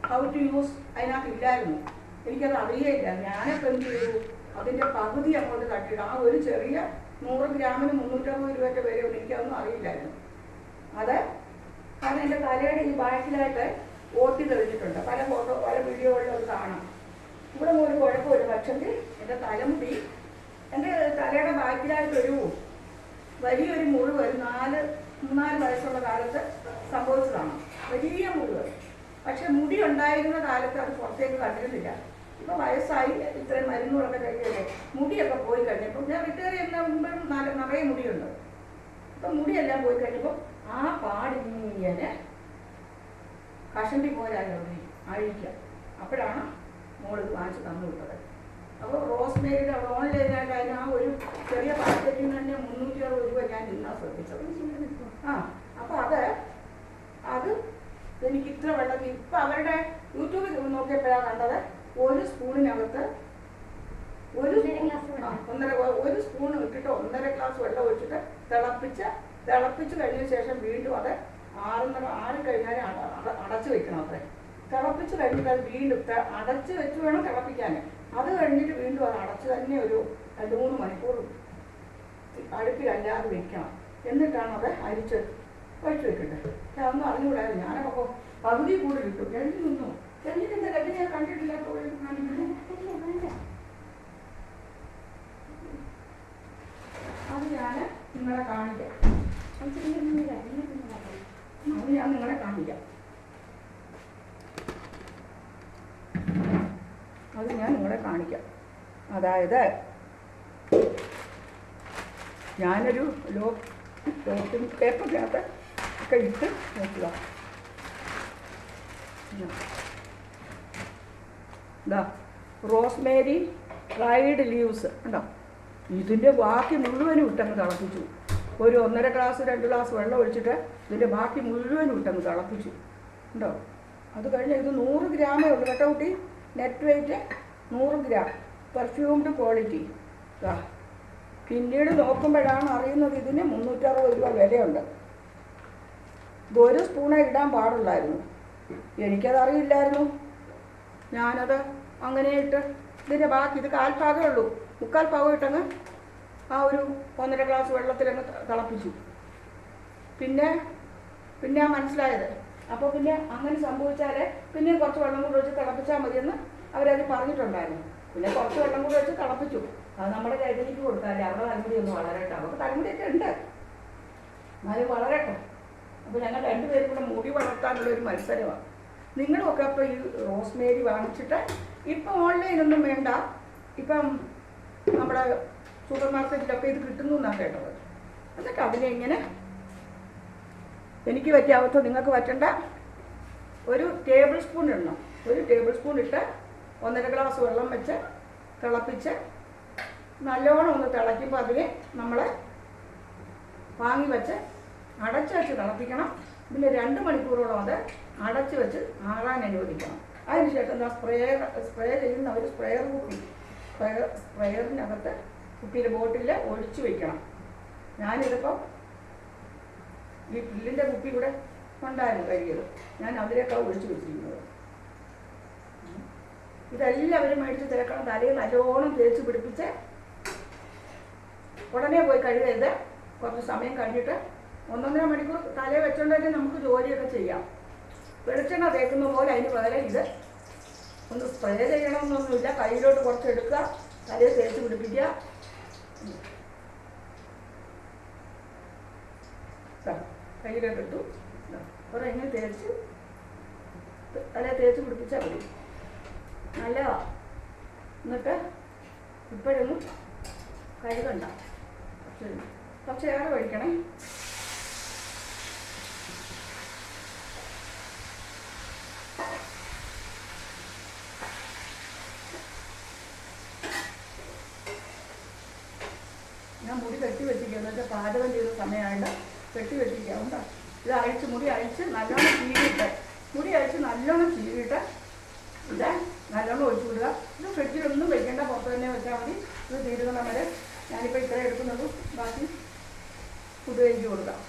ഹൗ ടു യൂസ് അതിനകത്ത് ഇല്ലായിരുന്നു, എനിക്കത് അറിയില്ല. ഞാനപ്പോൾ എന്ത് ചെയ്തു, അതിൻ്റെ പകുതി അങ്ങോട്ട് തട്ടിയിട്ട് ആ ഒരു ചെറിയ 100 ഗ്രാമിന് 350 രൂപയുടെ വിലയൊന്നും എനിക്കതൊന്നും അറിയില്ലായിരുന്നു. അത് കാരണം എൻ്റെ തലയുടെ ഈ ബാക്കിലായിട്ട് ഓട്ടി തെളിഞ്ഞിട്ടുണ്ട്. പല വീഡിയോകളിലും അത് കാണാം. ഇവിടെ ഒരു കുഴപ്പമില്ല, പക്ഷേ എൻ്റെ തലമുടി എൻ്റെ തലയുടെ ബാക്കിലായിട്ടൊരു വലിയൊരു മുറിവ് ഒരു 3-4 വയസ്സുള്ള കാലത്ത് സംഭവിച്ചതാണ്. വലിയ മുറിവ്. പക്ഷെ മുടി ഉണ്ടായിരുന്ന കാലത്ത് അത് പുറത്തേക്ക് കണ്ടിരുന്നില്ല. ഇപ്പോൾ വയസ്സായി, ഇത്രയും മരുന്നുകളൊക്കെ കഴിക്കല്ലേ, മുടിയൊക്കെ പോയി കഴിഞ്ഞപ്പോൾ ഞാൻ റിട്ടയർ ചെയ്യുന്ന മുമ്പും നിറയെ മുടിയുണ്ട്. ഇപ്പം മുടിയെല്ലാം പോയി കഴിഞ്ഞപ്പോൾ ആ പാടിങ്ങനെ കഷണ്ടി പോരായോ അഴിക്കുക. അപ്പോഴാണ് മോളിത് വാങ്ങിച്ച് തന്നു വിട്ടത്. അപ്പോൾ റോസ്മേരിയുടെ ഓൺലൈനായിട്ട് അതിന് ആ ഒരു ചെറിയ പാക്കറ്റിന് തന്നെ 360 രൂപ ഞാൻ ഇന്നാണ് ശ്രദ്ധിച്ചത്. അപ്പോൾ അത് എനിക്ക് ഇത്ര വെള്ളത്തിൽ ഇപ്പം അവരുടെ യൂട്യൂബിൽ നോക്കിയപ്പോഴാണ് കണ്ടത്. ഒരു സ്പൂണിനകത്ത് ഒരു സ്പൂൺ ഇട്ടിട്ട് 1.5 ഗ്ലാസ് വെള്ളം ഒഴിച്ചിട്ട് തിളപ്പിച്ച് കഴിഞ്ഞ ശേഷം വീണ്ടും അത് ആറിക്കഴിഞ്ഞാൽ അടച്ചു വെക്കണം. അത്രേ തിളപ്പിച്ച് കഴിഞ്ഞിട്ട് അത് വീണ്ടും അടച്ച് വെച്ച് വേണം തിളപ്പിക്കാൻ. അത് കഴിഞ്ഞിട്ട് വീണ്ടും അത് അടച്ച് തന്നെ ഒരു 2-3 മണിക്കൂർ അടുപ്പിലല്ലാതെ വെക്കണം. എന്നിട്ടാണ് അത് അരിച്ച് വെച്ച് വെക്കട്ടെ. അതൊന്നും അറിഞ്ഞുകൂടായിരുന്നു. ഞാനപ്പോൾ പകുതി കൂടി കിട്ടും, കഴിഞ്ഞു നിന്നു. ചെല്ലിന്റെ കെട്ടി ഞാൻ കണ്ടിട്ടില്ല. അത് ഞാൻ നിങ്ങളെ കാണിക്കാം. അത് ഞാൻ നിങ്ങളെ കാണിക്കാം. അതായത് ഞാനൊരു ലോട്ടിംഗ് പേപ്പറിനകത്ത് ഒക്കെ ഇട്ട് നോക്കുക. ഇതാ റോസ്മേരി ഫ്രൈഡ് ലീവ്സ് ഉണ്ടോ. ഇതിൻ്റെ ബാക്കി മുഴുവനും ഇട്ടങ്ങ് തിളപ്പിച്ചു. ഒരു 1.5 ഗ്ലാസ് 2 ഗ്ലാസ് വെള്ളം ഒഴിച്ചിട്ട് ഇതിൻ്റെ ബാക്കി മുഴുവനും ഇട്ടങ്ങ് തിളപ്പിച്ചു ഉണ്ടോ. അത് കഴിഞ്ഞ് ഇത് 100 ഗ്രാമേ ഉള്ളൂ കേട്ടോ കുട്ടി. Net wait 100 gram, perfumed quality. പിന്നീട് നോക്കുമ്പോഴാണ് അറിയുന്നത് ഇതിന് 360 രൂപ വിലയുണ്ട്. ഇത് 1 സ്പൂണേ ഇടാൻ പാടുള്ളായിരുന്നു. എനിക്കതറിയില്ലായിരുന്നു. ഞാനത് അങ്ങനെ ഇട്ട് ഇതിൻ്റെ ബാക്കി ഇത് 1/4 ഭാഗമേ ഉള്ളൂ, 3/4 ഭാഗം ഇട്ടങ്ങ് ആ ഒരു 1.5 ഗ്ലാസ് വെള്ളത്തിലങ്ങ് തിളപ്പിച്ചു. പിന്നെ മനസ്സിലായത്. അപ്പോൾ പിന്നെ അങ്ങനെ സംഭവിച്ചാൽ പിന്നെയും കുറച്ച് വെള്ളം കൂടി വെച്ച് തിളപ്പിച്ചാൽ മതിയെന്ന് അവരത് പറഞ്ഞിട്ടുണ്ടായിരുന്നു. പിന്നെ കുറച്ച് വെള്ളം കൂടി വെച്ച് തിളപ്പിച്ചു. അത് നമ്മുടെ കൈതലിക്ക് കൊടുക്കാല്ലേ. അവിടെ തലമുടി ഒന്ന് വളരട്ടെ. അവർക്ക് തലമുടിയൊക്കെ ഉണ്ട്, എന്നാലും വളരട്ടെ. അപ്പോൾ ഞങ്ങൾ 2 പേരും കൂടെ മുടി വളർത്താനുള്ളൊരു മത്സരമാണ്. നിങ്ങളുമൊക്കെ അപ്പോൾ ഈ റോസ്മേരി വാങ്ങിച്ചിട്ട് ഇപ്പം ഓൺലൈനൊന്നും വേണ്ട, ഇപ്പം നമ്മുടെ സൂപ്പർ മാർക്കറ്റിലൊക്കെ ഇത് കിട്ടുന്നു എന്നാണ് കേട്ടത്. എന്നിട്ട് അതിനെ ഇങ്ങനെ എനിക്ക് പറ്റിയ അവസ്ഥ നിങ്ങൾക്ക് പറ്റണ്ട. 1 ടേബിൾ സ്പൂൺ ഇടണം. 1 ടേബിൾ സ്പൂൺ ഇട്ട് 1.5 ഗ്ലാസ് വെള്ളം വെച്ച് തിളപ്പിച്ച് നല്ലോണം ഒന്ന് തിളയ്ക്കുമ്പോൾ അതിനെ നമ്മൾ വാങ്ങി വെച്ച് അടച്ച് വെച്ച് തിളപ്പിക്കണം. പിന്നെ 2 മണിക്കൂറോളം അത് അടച്ച് വെച്ച് ആറാൻ അനുവദിക്കണം. അതിനുശേഷം എന്താ സ്പ്രേ ചെയ്യുന്ന ഒരു സ്പ്രെയറിനകത്ത് കുപ്പിയുടെ ബോട്ടിൽ ഒഴിച്ചു വയ്ക്കണം. ഞാനിതിപ്പോൾ ഈ പുല്ലിൻ്റെ കുപ്പി കൂടെ ഉണ്ടായിരുന്നു കഴുകിയത്, ഞാൻ അതിലേക്കാണ് ഒഴിച്ചു വെച്ചിരിക്കുന്നത്. ഇതെല്ലാവരും മേടിച്ച് തിരക്കണം. തലയിൽ നല്ലോണം തേച്ച് പിടിപ്പിച്ച് ഉടനെ പോയി കഴുകരുത്. കുറച്ച് സമയം കഴിഞ്ഞിട്ട് 1.5 മണിക്കൂർ തലയിൽ വെച്ചുകൊണ്ടേ നമുക്ക് ജോലിയൊക്കെ ചെയ്യാം. വെളിച്ചെണ്ണ തേക്കുന്ന പോലെ അതിന് പകരം ഇത് ഒന്ന് സ്പ്രേ ചെയ്യണമെന്നൊന്നുമില്ല. കയ്യിലോട്ട് കുറച്ച് എടുക്കുക, തലയിൽ തേച്ച് പിടിപ്പിക്കുക. കയ്യിലോട്ട് ഇട്ടു കുറേ ഇങ്ങനെ തേച്ച് തലയിൽ തേച്ച് പിടിപ്പിച്ചാൽ മതി. നല്ലതാ. എന്നിട്ട് ഇപ്പോഴൊന്നും കഴുകണ്ട, കുറച്ചേറെ ഒഴിക്കണേ. ഞാൻ മുടി കെട്ടി വെച്ചിരിക്കുക, എന്ന് വെച്ചാൽ പാചകം ചെയ്ത സമയമായിട്ട് കെട്ടി വെച്ചിരിക്കുക. ഉണ്ടോ, ഇത് അഴിച്ച് മുടി അഴിച്ച് നല്ലോണം ചീവിട്ട് ഇത് നല്ലോണം ഒഴിച്ചു വിടുക. ഇത് ഫ്രിഡ്ജിലൊന്നും വെക്കേണ്ട, പുറത്ത് തന്നെ വെച്ചാൽ മതി. ഇത് തീരുന്ന വരെ ഞാനിപ്പോൾ ഇത്ര എടുക്കുന്നത്, ബാക്കി ഫുഡ് കഴിച്ച് കൊടുക്കാം.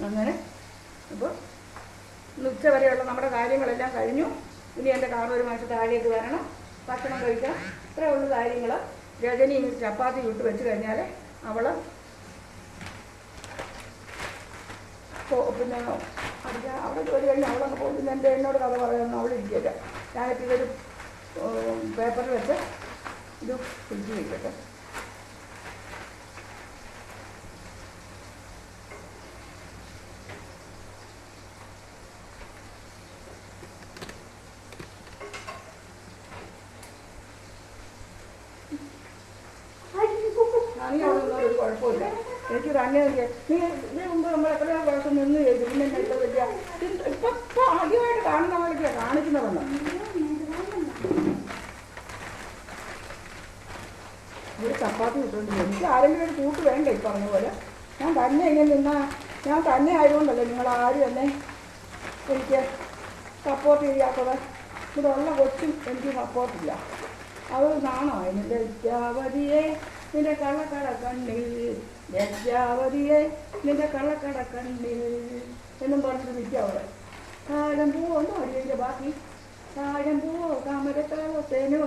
അങ്ങനെ അപ്പോൾ ഉച്ച വരെയുള്ള നമ്മുടെ കാര്യങ്ങളെല്ലാം കഴിഞ്ഞു. ഇനി എൻ്റെ കാറൊരു മാസം താഴേക്ക് വരണം, ഭക്ഷണം കഴിക്കാം. ഇത്രയേ ഉള്ളൂ കാര്യങ്ങൾ. രജനി ചപ്പാത്തി വിട്ട് വെച്ച് കഴിഞ്ഞാൽ അവൾ പിന്നെ അടിക്കാൻ അവിടെ ജോലി കഴിഞ്ഞ് അവളൊക്കെ പോകും. പിന്നെ എൻ്റെ എന്നോട് കഥ പറയാമെന്ന് അവളിരിക്കില്ല. ഞാനിപ്പോൾ ഇതൊരു പേപ്പറിൽ വെച്ച് ഇത് പിടിച്ച് വയ്ക്കട്ടെ. നീ അവിടെ നിന്നൊരു കുഴപ്പമില്ല. എനിക്ക് തന്നെ നീ മുമ്പ് നമ്മൾ എത്രയോ പ്രാവശ്യം നിന്ന് ചെയ്തു. പിന്നെ എന്താ വലിയ ഇപ്പം ആദ്യമായിട്ട് കാണുന്ന പോലെയൊക്കെയാണ് കാണിക്കുന്നതെന്ന്. ഒരു ചപ്പാത്തി കിട്ടുന്നുണ്ട്. എനിക്ക് ആരെങ്കിലും ഒരു കൂട്ട് വേണ്ട. ഈ പറഞ്ഞ പോലെ ഞാൻ തന്നെ ഇങ്ങനെ നിന്നാൽ ഞാൻ തന്നെ ആയതുകൊണ്ടല്ലേ നിങ്ങളാരും എന്നെ എനിക്ക് സപ്പോർട്ട് ചെയ്യാത്തത്. ഇവിടെയുള്ള കൊച്ചും എനിക്ക് സപ്പോർട്ടില്ല. അത് നാണോ അതിന് ലജ്ജാവതിയെ നിന്റെ കള്ളക്കട കണ്ണിൽ, ലജ്ജാവതിയെ നിന്റെ കള്ളക്കട കണ്ണിൽ എന്നും പറഞ്ഞിട്ട് നിൽക്കുക അവിടെ. താഴം പൂവോ ഒന്നും അറിയില്ല ബാക്കി. താഴം പൂവോ താമരക്കാവോ തേനോ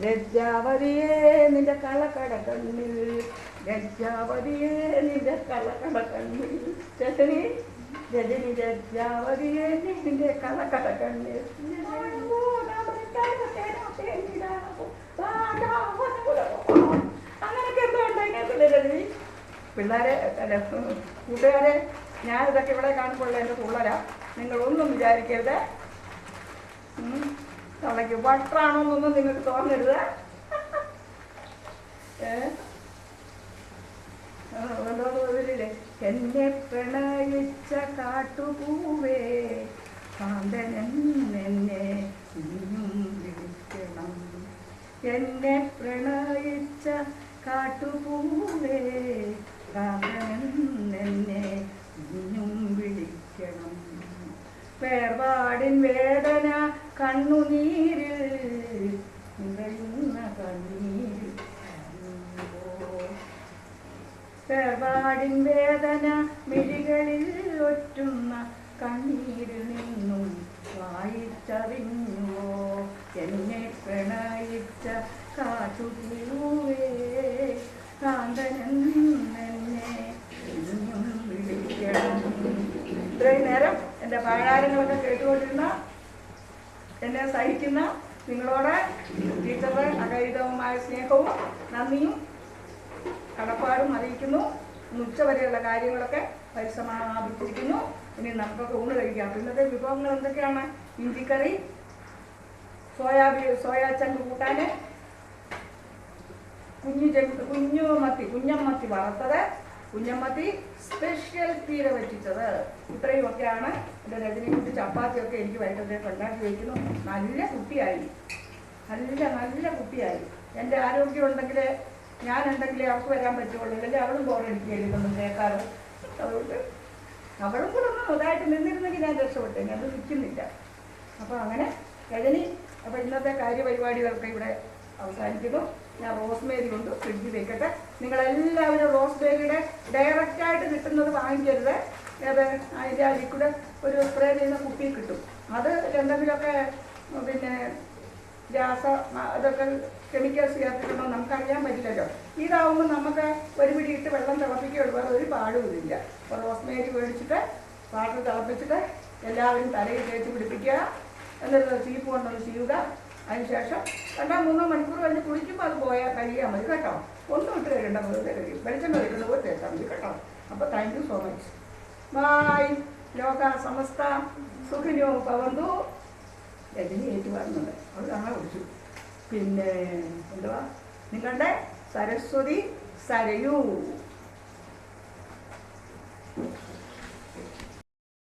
ലജ്ജാവതിയെ നിന്റെ കള്ളക്കട കണ്ണിൽ, ലജ്ജാവതിയെ നിന്റെ കളകള കണ്ണിൽ രജനി രജനി ലജ്ജാവതിയെ നിന്റെ കളകള കണ്ണിൽ അങ്ങനൊക്കെ എന്തോ ഉണ്ടായില്ലേ രജനി? പിള്ളേരെ അല്ല കൂട്ടുകാരെ, ഞാനിതൊക്കെ ഇവിടെ കാണുമ്പോൾ എൻ്റെ പിള്ളേരാ, നിങ്ങളൊന്നും വിചാരിക്കരുത്. തള്ളയ്ക്ക് വട്ടാണോന്നൊന്നും നിങ്ങൾക്ക് തോന്നരുത്. എന്നെ പ്രണയിച്ച കാട്ടുപൂവേ കാന്തനൻ എന്നെ ഇനിയും വിളിക്കണം. എന്നെ പ്രണയിച്ച കാട്ടുപൂവേ കാന്തനൻ എന്നെ ഇനിയും വിളിക്കണം. വേർപാടിൻ വേദന കണ്ണുനീരിൽ നിറയുന്ന കണ്ണീരിൽ, വേർപാടിൻ വേദന മിഴികളിൽ ഒറ്റുന്ന കണ്ണീരിൽ നിന്നും വായിച്ചറിഞ്ഞുവോ എന്നെ പ്രണയിച്ച കാട്ടുപൂവേ കാന്തനൻ എന്നെ ഇനിയും വിളിക്കണം. ഇത്രയും നേരം എൻ്റെ പാഴാരങ്ങളൊക്കെ കേട്ടുകൊണ്ടിരുന്ന എന്നെ സഹിക്കുന്ന നിങ്ങളോട് ടീച്ചറുടെ അകൈതവുമായ സ്നേഹവും നന്ദിയും കടപ്പാടും അറിയിക്കുന്നു. ഉച്ചവരെയുള്ള കാര്യങ്ങളൊക്കെ പരിസമാപിച്ചിരിക്കുന്നു. ഇനി നമുക്കൊക്കെ ഊണ് കഴിക്കാം. ഇന്നത്തെ വിഭവങ്ങൾ എന്തൊക്കെയാണ്? ഇഞ്ചിക്കറി, സോയാ ചങ്ക് കൂട്ടാൻ, കുഞ്ഞമ്മത്തി വറുത്തത്, കുഞ്ഞമ്മത്തി സ്പെഷ്യൽ പീര വെച്ചിട്ടത്. ഇത്രയുമൊക്കെയാണ് എൻ്റെ രജനിക്കുട്ടി. ചപ്പാത്തിയൊക്കെ എനിക്ക് വൈകിട്ടത്തേക്ക് ഉണ്ടാക്കി വയ്ക്കുന്നു. നല്ല കുട്ടിയായി, നല്ല കുട്ടിയായി. എൻ്റെ ആരോഗ്യം ഉണ്ടെങ്കിൽ ഞാനുണ്ടെങ്കിലേ അവൾക്ക് വരാൻ പറ്റുള്ളൂ, അല്ലെങ്കിൽ അവളും ബോറടിക്കുകയായിരുന്നു കേൾക്കാറ്. അതുകൊണ്ട് അവളും കൂടെ ഒന്ന് ഇതായിട്ട് നിന്നിരുന്നെങ്കിൽ ഞാൻ രക്ഷപ്പെട്ടേനെ. അത് നിൽക്കുന്നില്ല. അപ്പോൾ അങ്ങനെ രജനി. അപ്പോൾ ഇന്നത്തെ കാര്യപരിപാടികളൊക്കെ ഇവിടെ അവസാനിക്കുന്നു. ഞാൻ റോസ്മേരി കൊണ്ട് ഫ്രിഡ്ജിൽ വെക്കട്ടെ. നിങ്ങളെല്ലാവരും റോസ്മേരിയുടെ ഡയറക്റ്റായിട്ട് കിട്ടുന്നത് വാങ്ങിക്കരുത്. അതിൻ്റെ ലിക്വിഡ് ഒരു സ്പ്രേ ചെയ്യുന്ന കുപ്പി കിട്ടും. അത് എന്തെങ്കിലുമൊക്കെ പിന്നെ അതൊക്കെ കെമിക്കൽസ് ചേർത്തിട്ടുണ്ടോ നമുക്കറിയാൻ പറ്റില്ലല്ലോ. ഇതാവുമ്പോൾ നമുക്ക് ഒരു പിടി ഇട്ട് വെള്ളം തിളപ്പിക്കുകയുള്ളൂ, വേറെ ഒരു പാടുമില്ല. അപ്പോൾ റോസ്മേരി മേടിച്ചിട്ട് വാട്ടർ തിളപ്പിച്ചിട്ട് എല്ലാവരും തലയിൽ തേച്ച് പിടിപ്പിക്കുക. എന്നിട്ട് ചീപ്പ് കൊണ്ടൊന്ന് ചെയ്യുക. അതിനുശേഷം 2-3 മണിക്കൂർ കഴിഞ്ഞ് കുളിക്കുമ്പോൾ അത് പോയാൽ കഴിയാൽ മതി കേട്ടോ. ഒന്നും ഇട്ട് കഴിയേണ്ട, വെറുതെ കഴിയും. വെളിച്ചെണ്ണ ഒഴിക്കുന്ന പോലെ തേച്ചാൽ മതി കേട്ടോ. അപ്പോൾ thank you so much. Bye. ലോക സമസ്ത സുഖിനോ ഭവന്തു. രജനി ഏറ്റു വരുന്നുണ്ട്, അവൾ കാണാൻ വിളിച്ചു. പിന്നെ എന്തുവാ നിങ്ങളുടെ സരസ്വതി സരയൂ.